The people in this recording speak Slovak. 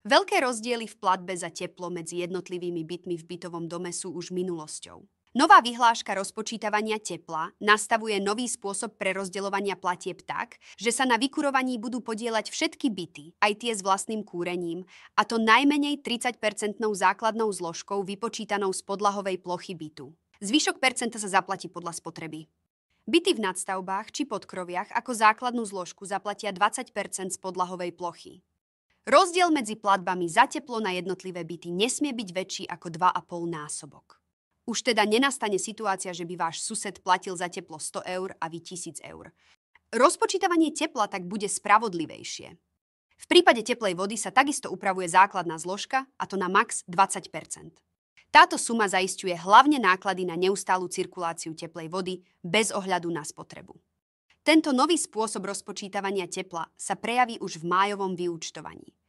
Veľké rozdiely v platbe za teplo medzi jednotlivými bytmi v bytovom dome sú už minulosťou. Nová vyhláška rozpočítavania tepla nastavuje nový spôsob prerozdeľovania platieb tak, že sa na vykurovaní budú podieľať všetky byty, aj tie s vlastným kúrením, a to najmenej 30-percentnou základnou zložkou vypočítanou z podlahovej plochy bytu. Zvyšok percenta sa zaplatí podľa spotreby. Byty v nadstavbách či podkroviach ako základnú zložku zaplatia 20% z podlahovej plochy. Rozdiel medzi platbami za teplo na jednotlivé byty nesmie byť väčší ako 2,5 násobok. Už teda nenastane situácia, že by váš sused platil za teplo 100 eur a vy 1000 eur. Rozpočítavanie tepla tak bude spravodlivejšie. V prípade teplej vody sa takisto upravuje základná zložka, a to na max 20%. Táto suma zaisťuje hlavne náklady na neustálu cirkuláciu teplej vody bez ohľadu na spotrebu. Tento nový spôsob rozpočítavania tepla sa prejaví už v májovom vyúčtovaní.